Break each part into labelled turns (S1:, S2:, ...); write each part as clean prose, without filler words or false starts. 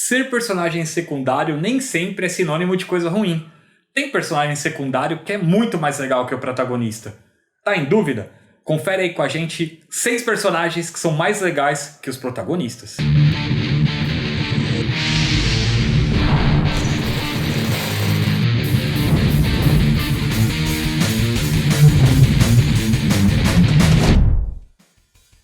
S1: ser personagem secundário nem sempre é sinônimo de coisa ruim. Tem personagem secundário que é muito mais legal que o protagonista. Tá em dúvida? Confere aí com a gente 6 personagens que são mais legais que os protagonistas.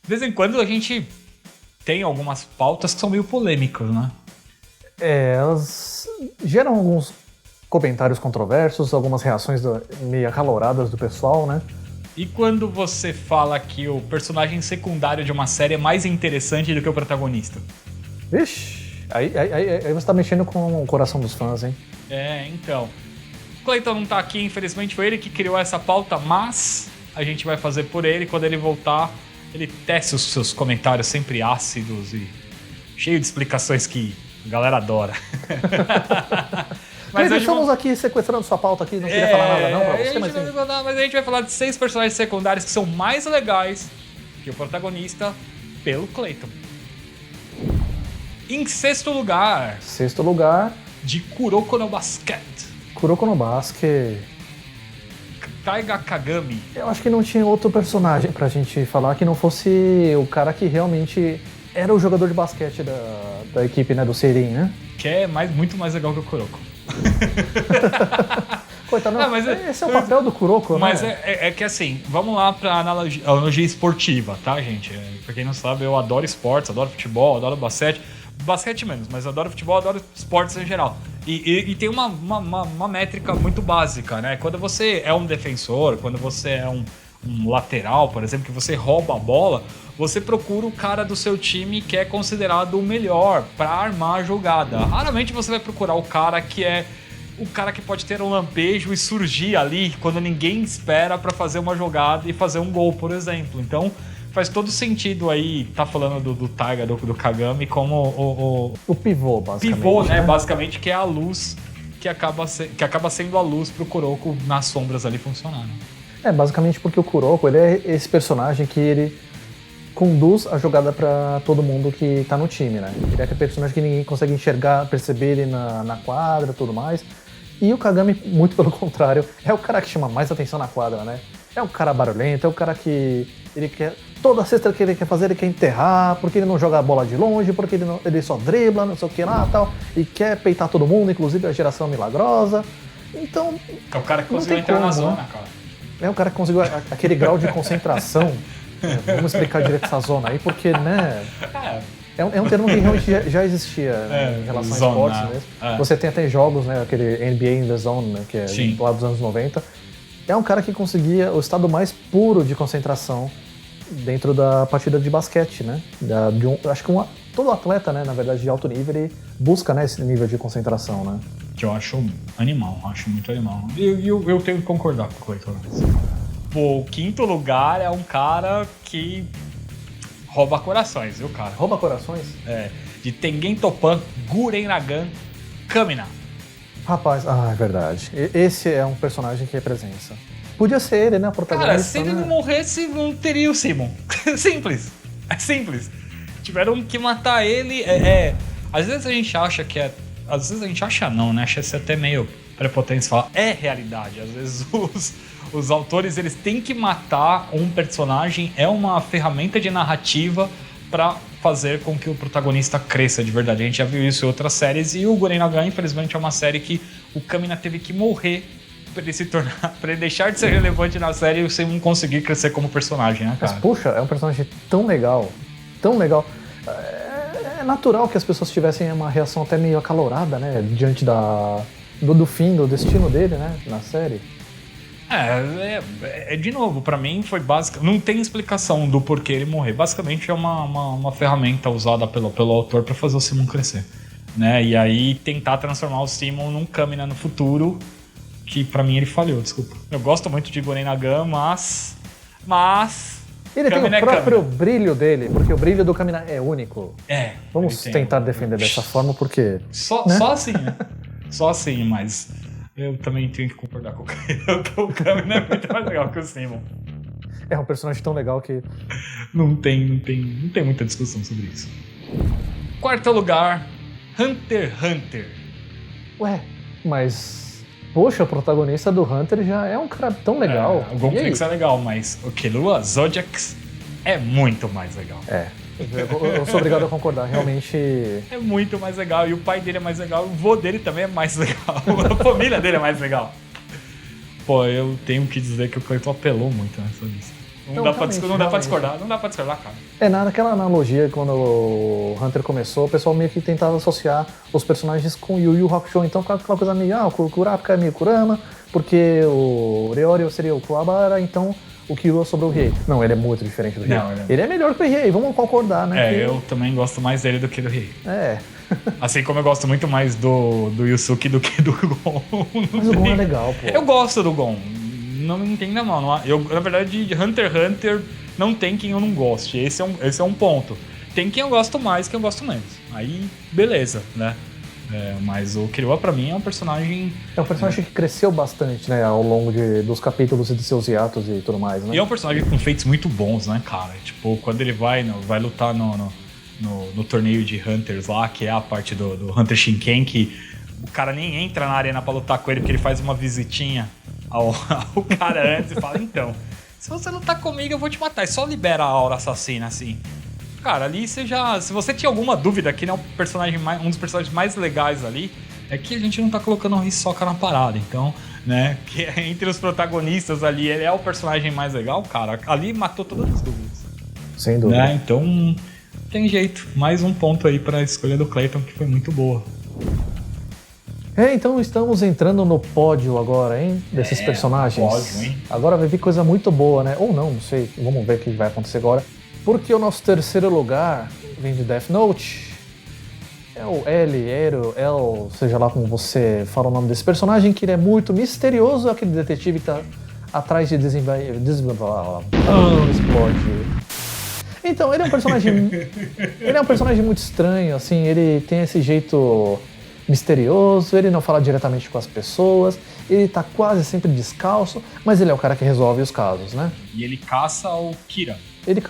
S1: De vez em quando a gente tem algumas pautas que são meio polêmicas, né?
S2: Elas geram alguns comentários controversos, algumas reações meio acaloradas do pessoal, né?
S1: E quando você fala que o personagem secundário de uma série é mais interessante do que o protagonista?
S2: Vixe, aí você tá mexendo com o coração dos fãs, hein?
S1: Então. O Clayton não tá aqui, infelizmente foi ele que criou essa pauta, mas a gente vai fazer por ele. Quando ele voltar, ele tece os seus comentários sempre ácidos e cheio de explicações que a galera adora.
S2: Mas estamos aqui sequestrando sua pauta aqui, não queria falar nada não pra você,
S1: mas a gente vai falar de 6 personagens secundários que são mais legais que o protagonista pelo Clayton. Em sexto lugar, de Kuroko no Basket.
S2: Kuroko no Basket.
S1: Taiga Kagami.
S2: Eu acho que não tinha outro personagem pra gente falar que não fosse o cara que realmente era o jogador de basquete da equipe, né, do Seirin, né?
S1: Que é muito mais legal que o Kuroko.
S2: Coitado, não, mas esse é o papel do Kuroko,
S1: mas
S2: né?
S1: Mas é que assim, vamos lá pra analogia esportiva, tá, gente? Pra quem não sabe, eu adoro esportes, adoro futebol, adoro basquete. Basquete menos, mas adoro futebol, adoro esportes em geral. E tem uma métrica muito básica, né? Quando você é um defensor, quando você é um lateral, por exemplo, que você rouba a bola, você procura o cara do seu time que é considerado o melhor para armar a jogada. Raramente você vai procurar o cara que é o cara que pode ter um lampejo e surgir ali quando ninguém espera para fazer uma jogada e fazer um gol, por exemplo. Então faz todo sentido aí tá falando do Taiga, do Kagami como
S2: o pivô, basicamente.
S1: Pivô, né? Basicamente, que é a luz que acaba sendo a luz pro Kuroko nas sombras ali funcionar.
S2: Basicamente porque o Kuroko, ele é esse personagem que ele conduz a jogada pra todo mundo que tá no time, né? Ele é aquele personagem que ninguém consegue enxergar, perceber ele na quadra e tudo mais. E o Kagami, muito pelo contrário, é o cara que chama mais atenção na quadra, né? É o cara barulhento, é o cara que ele quer... Toda cesta que ele quer fazer, ele quer enterrar, porque ele não joga a bola de longe, porque ele só dribla, não sei o que lá e tal. E quer peitar todo mundo, inclusive a geração milagrosa. Então...
S1: É o cara que conseguiu entrar na zona, cara.
S2: É o cara que conseguiu aquele grau de concentração. Vamos explicar direito essa zona aí, porque, né... É um termo que realmente já existia em relação a esportes mesmo. Você tem até jogos, né? Aquele NBA in the Zone, né, que é lá dos anos 90. É um cara que conseguia o estado mais puro de concentração dentro da partida de basquete, né? Acho que todo atleta, né, na verdade, de alto nível, ele busca, né, esse nível de concentração, né?
S1: Que eu acho animal, acho muito animal. E eu tenho que concordar com o Clayton. O quinto lugar é um cara que rouba corações, viu, cara?
S2: Rouba corações?
S1: De Tengen Toppan Gurren Lagann Kamina.
S2: Rapaz, é verdade. Esse é um personagem que é presença. Podia ser ele, né, o protagonista.
S1: Cara, se ele não morresse, não teria o Simon. Simples. É simples. Tiveram que matar ele. Às vezes a gente acha que é... Às vezes a gente acha não, né? Acha ser até meio prepotente falar. É realidade. Às vezes os autores, eles têm que matar um personagem. É uma ferramenta de narrativa pra fazer com que o protagonista cresça de verdade. A gente já viu isso em outras séries. E o Gurren Lagann, infelizmente, é uma série que o Kamina teve que morrer pra ele se tornar, pra ele deixar de ser relevante na série sem não conseguir crescer como personagem, né, cara?
S2: Mas, puxa, é um personagem tão legal, tão legal. É natural que as pessoas tivessem uma reação até meio acalorada, né, diante do fim, do destino dele, né, na série.
S1: De novo, pra mim foi básico. Não tem explicação do porquê ele morrer. Basicamente é uma ferramenta usada pelo autor pra fazer o Simon crescer, né? E aí tentar transformar o Simon num Kamina no futuro, que pra mim ele falhou, desculpa. Eu gosto muito de Gurren Lagann, mas
S2: ele Kamina tem o próprio brilho dele, porque o brilho do Kamina é único. Vamos tentar defender dessa forma, porque...
S1: Só assim, né? Só assim, mas eu também tenho que concordar com o Clayton. O Kamina é muito mais legal que o Simon.
S2: É um personagem tão legal que...
S1: Não tem muita discussão sobre isso. Quarto lugar, Hunter x Hunter.
S2: Ué, mas... Poxa, o protagonista do Hunter já é um cara tão legal.
S1: O Gon Fix é legal, mas o Killua Zodiacs é muito mais legal.
S2: Eu sou obrigado a concordar, realmente...
S1: É muito mais legal, e o pai dele é mais legal, o vô dele também é mais legal, a família dele é mais legal. Pô, eu tenho que dizer que o Clayton apelou muito nessa lista. Não dá pra discordar, cara.
S2: Naquela analogia, quando o Hunter começou, o pessoal meio que tentava associar os personagens com Yu Yu Hakusho, então ficava aquela coisa meio, o Kurapika é meio Kurama, porque o Leorio seria o Kuwabara, então o Killua sobre o Riei. Não, ele é muito diferente do Riei. Ele é melhor que o Riei, vamos concordar, né?
S1: Eu também gosto mais dele do que do Riei. Assim como eu gosto muito mais do Yusuke do que do Gon.
S2: Mas o Gon é legal, pô.
S1: Eu gosto do Gon. Não me entenda mal. Na verdade, de Hunter x Hunter não tem quem eu não goste. Esse é um ponto. Tem quem eu gosto mais, quem eu gosto menos. Aí, beleza, né? Mas o Killua, pra mim, é um personagem...
S2: É um personagem que cresceu bastante, né? Ao longo dos capítulos e de seus hiatos e tudo mais, né?
S1: E é um personagem com feitos muito bons, né, cara? Tipo, quando ele vai lutar no torneio de Hunters lá, que é a parte do Hunter Shinken, que o cara nem entra na arena pra lutar com ele, porque ele faz uma visitinha ao cara antes e fala, então, se você lutar comigo eu vou te matar, e só libera a aura assassina, assim. Cara, ali se você tinha alguma dúvida que não é um dos personagens mais legais ali, é que a gente não tá colocando o Hisoka na parada, então, né, que entre os protagonistas ali, ele é o personagem mais legal, cara, ali matou todas as dúvidas.
S2: Sem dúvida.
S1: Né? Então, tem jeito, mais um ponto aí pra escolha do Clayton, que foi muito boa.
S2: Então estamos entrando no pódio agora, hein? Desses personagens.
S1: Pódio, hein?
S2: Agora vai vir coisa muito boa, né? Ou não sei. Vamos ver o que vai acontecer agora. Porque o nosso terceiro lugar vem de Death Note. É o L, seja lá como você fala o nome desse personagem, que ele é muito misterioso, aquele detetive que tá atrás de explode. Então, ele é um personagem muito estranho, assim, ele tem esse jeito misterioso, ele não fala diretamente com as pessoas, ele tá quase sempre descalço, mas ele é o cara que resolve os casos, né?
S1: E ele caça o Kira.
S2: Ele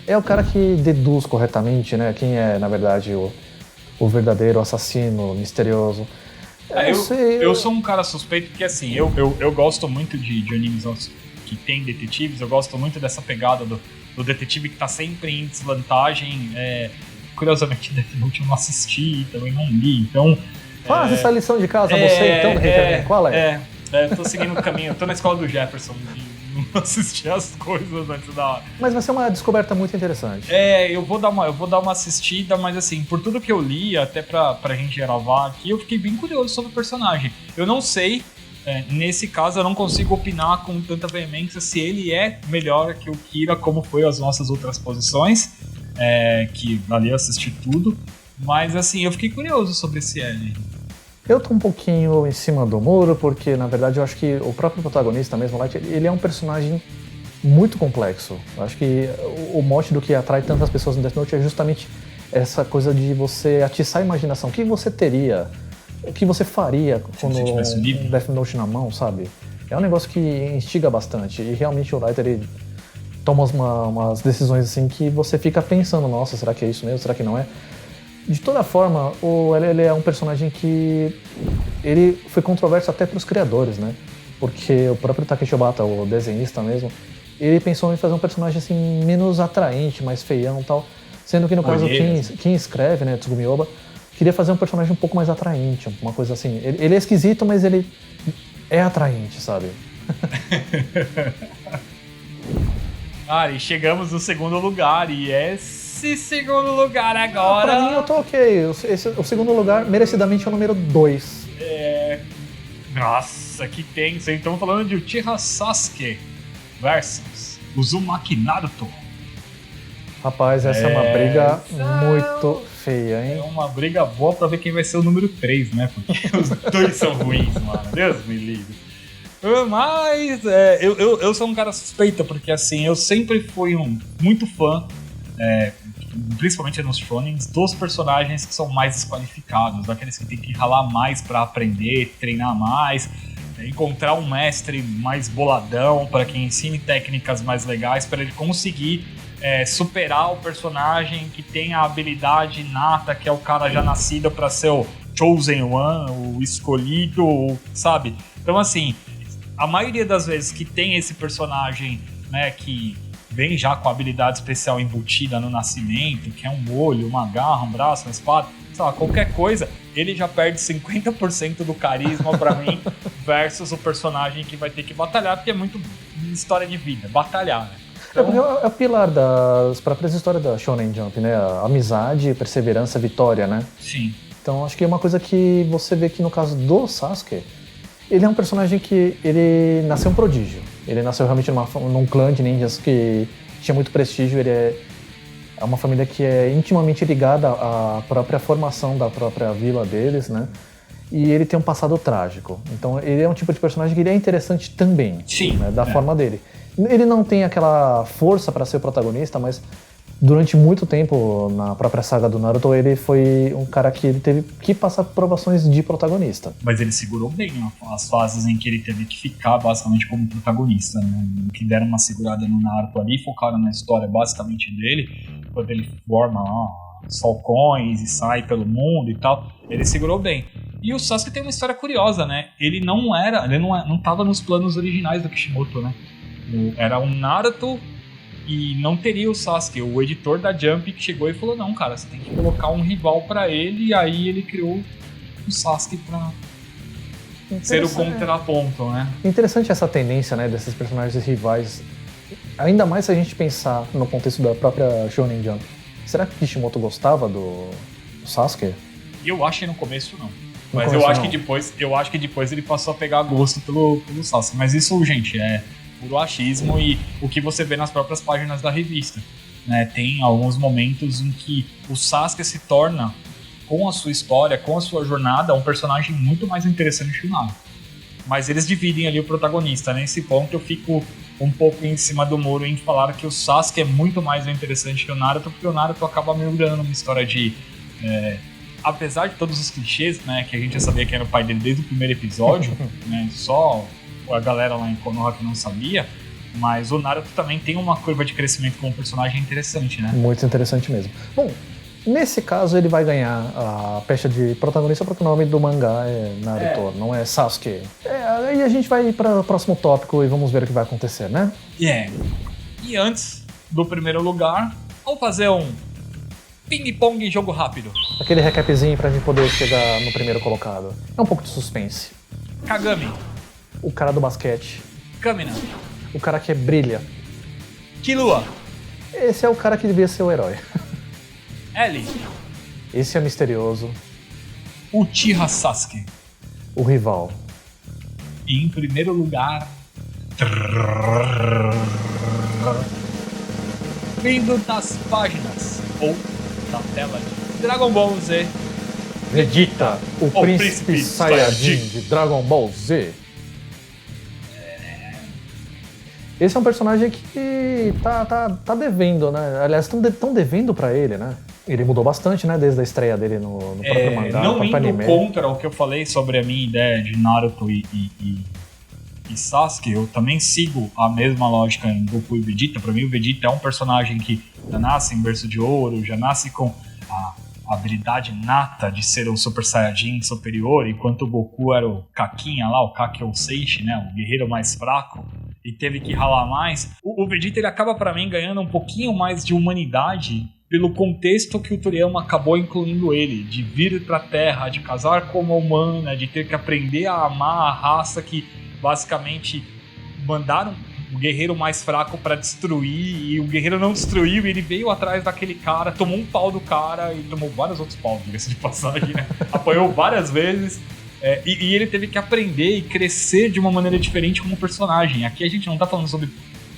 S2: é o cara que deduz corretamente, né? Quem é, na verdade, o verdadeiro assassino misterioso.
S1: Eu sou um cara suspeito porque, assim, eu gosto muito de animes que tem detetives, eu gosto muito dessa pegada do detetive que tá sempre em desvantagem. Curiosamente, Death Note eu não assisti e também não li, então...
S2: Faça essa lição de casa, você, então, qual é?
S1: Tô seguindo o caminho, tô na escola do Jefferson de não assistir as coisas antes da hora.
S2: Mas vai ser uma descoberta muito interessante.
S1: Eu vou dar uma assistida, mas assim, por tudo que eu li, até pra gente gravar aqui, eu fiquei bem curioso sobre o personagem. Eu não sei, nesse caso eu não consigo opinar com tanta veemência se ele é melhor que o Kira, como foi as nossas outras posições. Que ali eu assisti tudo, mas assim, eu fiquei curioso sobre esse L.
S2: Eu tô um pouquinho em cima do muro, porque na verdade eu acho que o próprio protagonista mesmo, Light, ele é um personagem muito complexo. Eu acho que o mote do que atrai tantas pessoas no Death Note é justamente essa coisa de você atiçar a imaginação. O que você teria, o que você faria com um Death Note na mão, sabe? É um negócio que instiga bastante, e realmente o Light, ele toma umas decisões assim que você fica pensando, nossa, será que é isso mesmo? Será que não é? De toda forma, ele é um personagem que ele foi controverso até para os criadores, né? Porque o próprio Takeshi Obata, o desenhista mesmo, ele pensou em fazer um personagem assim menos atraente, mais feião e tal, sendo que no caso quem escreve, né, Tsugumi Ohba, queria fazer um personagem um pouco mais atraente, uma coisa assim. Ele é esquisito, mas ele é atraente, sabe?
S1: E chegamos no segundo lugar, e esse segundo lugar agora...
S2: Pra mim eu tô ok, o segundo lugar merecidamente é o número 2.
S1: Nossa, que tenso, hein? Estamos falando de Uchiha Sasuke versus Uzumaki Naruto.
S2: Rapaz, essa é uma briga muito feia, hein?
S1: É uma briga boa pra ver quem vai ser o número 3, né? Porque os dois são ruins, mano. Deus me livre. Mas eu sou um cara suspeito, porque assim, eu sempre fui muito fã, principalmente nos shonens, dos personagens que são mais desqualificados, daqueles que tem que ralar mais pra aprender, treinar mais, encontrar um mestre mais boladão para que ensine técnicas mais legais para ele conseguir superar o personagem que tem a habilidade inata, que é o cara já nascido pra ser o Chosen One, o escolhido, sabe? Então, assim, a maioria das vezes que tem esse personagem, né, que vem já com a habilidade especial embutida no nascimento, que é um olho, uma garra, um braço, uma espada, sei lá, qualquer coisa, ele já perde 50% do carisma pra mim versus o personagem que vai ter que batalhar, porque é muito história de vida, batalhar, né? Então,
S2: É o pilar das próprias histórias da Shonen Jump, né? A amizade, perseverança, vitória, né?
S1: sim.
S2: Então acho que é uma coisa que você vê que no caso do Sasuke, ele é um personagem que ele nasceu um prodígio. Ele nasceu realmente num clã de ninjas que tinha muito prestígio. Ele é uma família que é intimamente ligada à própria formação da própria vila deles, né? E ele tem um passado trágico. Então ele é um tipo de personagem que ele é interessante também,
S1: sim,
S2: né? Da forma dele. Ele não tem aquela força para ser o protagonista, mas durante muito tempo, na própria saga do Naruto, ele foi um cara que ele teve que passar por provações de protagonista.
S1: Mas ele segurou bem, né, as fases em que ele teve que ficar basicamente como protagonista, né? Que deram uma segurada no Naruto ali, focaram na história basicamente dele, quando ele forma lá os falcões e sai pelo mundo e tal, ele segurou bem. E o Sasuke tem uma história curiosa, né? Ele não tava nos planos originais do Kishimoto, né? Era um Naruto e não teria o Sasuke. O editor da Jump que chegou e falou: não, cara, você tem que colocar um rival pra ele. E aí ele criou o Sasuke pra ser o contraponto, né?
S2: Interessante essa tendência, né, desses personagens rivais. Ainda mais se a gente pensar no contexto da própria Shonen Jump. Será que Kishimoto gostava do Sasuke?
S1: Eu acho que no começo não. Mas eu acho que depois ele passou a pegar gosto pelo Sasuke. Mas isso, gente, é puro achismo e o que você vê nas próprias páginas da revista, né? Tem alguns momentos em que o Sasuke se torna, com a sua história, com a sua jornada, um personagem muito mais interessante que o Naruto. Mas eles dividem ali o protagonista. Nesse ponto eu fico um pouco em cima do muro em falar que o Sasuke é muito mais interessante que o Naruto, porque o Naruto acaba mergulhando numa história de... apesar de todos os clichês, né, que a gente já sabia que era o pai dele desde o primeiro episódio, né, só a galera lá em Konoha que não sabia, mas o Naruto também tem uma curva de crescimento como personagem interessante, né?
S2: Muito interessante mesmo. Bom, nesse caso ele vai ganhar a pecha de protagonista porque o nome do mangá é Naruto, não é Sasuke. Aí a gente vai para o próximo tópico e vamos ver o que vai acontecer, né?
S1: E antes do primeiro lugar, vamos fazer um ping-pong jogo rápido.
S2: Aquele recapzinho pra gente poder chegar no primeiro colocado. É um pouco de suspense.
S1: Kagami.
S2: O cara do basquete.
S1: Kamina.
S2: O cara que brilha.
S1: Killua.
S2: Esse é o cara que devia ser o herói.
S1: L.
S2: Esse é misterioso.
S1: Uchiha Sasuke.
S2: O rival.
S1: E em primeiro lugar... vindo das páginas ou da tela de Dragon Ball Z,
S2: Vegeta, o príncipe Saiyajin de Dragon Ball Z. Esse é um personagem que tá devendo, né? Aliás, estão devendo pra ele, né? Ele mudou bastante, né? Desde a estreia dele no próprio mangá,
S1: não
S2: no próprio
S1: indo
S2: anime.
S1: contra o que eu falei sobre a minha ideia de Naruto e Sasuke, eu também sigo a mesma lógica em Goku e Vegeta. Pra mim, o Vegeta é um personagem que já nasce em berço de ouro, já nasce com a habilidade nata de ser um Super Saiyajin superior, enquanto o Goku era o Kakinha lá, o Kakyo Seishi, né? O guerreiro mais fraco, e teve que ralar mais. O Vegeta, ele acaba pra mim ganhando um pouquinho mais de humanidade pelo contexto que o Toriyama acabou incluindo ele, de vir pra Terra, de casar com uma humana, de ter que aprender a amar a raça que basicamente mandaram o guerreiro mais fraco pra destruir, e o guerreiro não destruiu, e ele veio atrás daquele cara, tomou um pau do cara e tomou vários outros paus, diga-se de passagem, né? Apanhou várias vezes, e ele teve que aprender e crescer de uma maneira diferente como personagem. Aqui a gente não tá falando sobre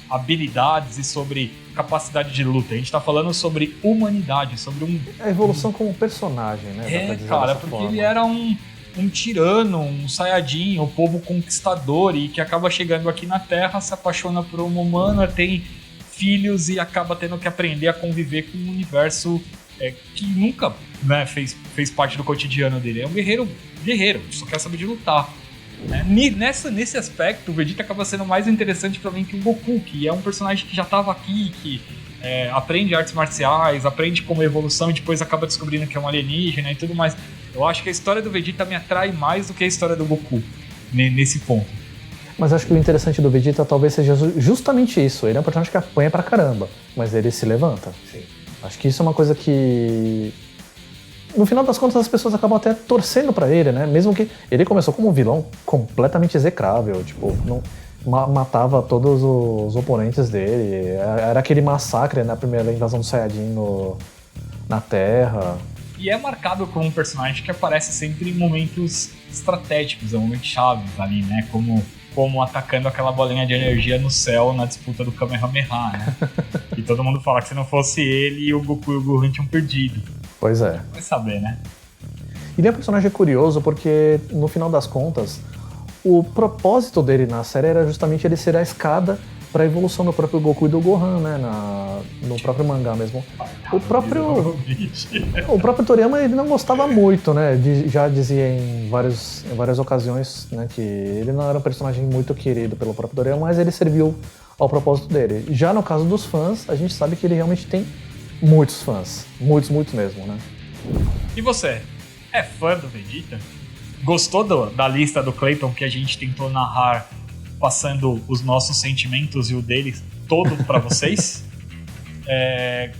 S1: habilidades e sobre capacidade de luta, a gente tá falando sobre humanidade, sobre
S2: a evolução como personagem, né?
S1: Cara, porque ele era um tirano, um saiyajin, um povo conquistador, e que acaba chegando aqui na Terra, se apaixona por uma humana, tem filhos e acaba tendo que aprender a conviver com um universo que nunca, né, fez parte do cotidiano dele. É um guerreiro, só quer saber de lutar. Nesse aspecto, o Vegeta acaba sendo mais interessante pra mim que o Goku, que é um personagem que já tava aqui, que aprende artes marciais, aprende como evolução e depois acaba descobrindo que é um alienígena e tudo mais. Eu acho que a história do Vegeta me atrai mais do que a história do Goku, nesse ponto.
S2: Mas acho que o interessante do Vegeta talvez seja justamente isso. Ele é um personagem que apanha pra caramba, mas ele se levanta.
S3: Sim.
S2: Acho que isso é uma coisa que... No final das contas, as pessoas acabam até torcendo pra ele, né? Mesmo que ele começou como um vilão completamente execrável, tipo, não, matava todos os oponentes dele. Era aquele massacre na primeira invasão do Saiyajin na Terra.
S1: E é marcado como um personagem que aparece sempre em momentos estratégicos, em momentos chaves ali, né? Como atacando aquela bolinha de energia no céu na disputa do Kamehameha, né? E todo mundo fala que se não fosse ele, o Goku e o Gohan tinham perdido.
S2: Pois é.
S1: Vai saber, né?
S2: Ele é um personagem curioso porque, no final das contas, o propósito dele na série era justamente ele ser a escada para a evolução do próprio Goku e do Gohan, né? No próprio mangá mesmo. O próprio Toriyama, ele não gostava muito, né? Já dizia em várias ocasiões, né, que ele não era um personagem muito querido pelo próprio Toriyama, mas ele serviu ao propósito dele. Já no caso dos fãs, a gente sabe que ele realmente tem muitos fãs. Muitos mesmo, né?
S1: E você? É fã do Vegeta? Gostou da lista do Clayton que a gente tentou narrar, passando os nossos sentimentos e o deles todo pra vocês?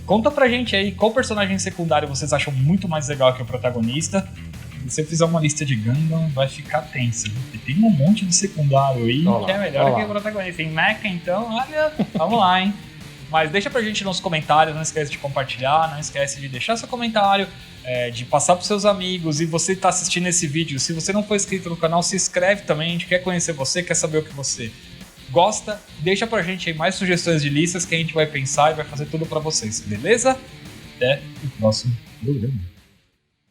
S1: Conta pra gente aí qual personagem secundário vocês acham muito mais legal que o protagonista. Se eu fizer uma lista de Gundam, vai ficar tenso. Porque tem um monte de secundário aí que é melhor que o protagonista. Em Mecha, então, olha, vamos lá, hein? Mas deixa pra gente nos comentários, não esquece de compartilhar, não esquece de deixar seu comentário, de passar pros seus amigos. E você tá assistindo esse vídeo, se você não for inscrito no canal, se inscreve também, a gente quer conhecer você, quer saber o que você gosta. Deixa pra gente aí mais sugestões de listas que a gente vai pensar e vai fazer tudo pra vocês, beleza? Até o próximo programa.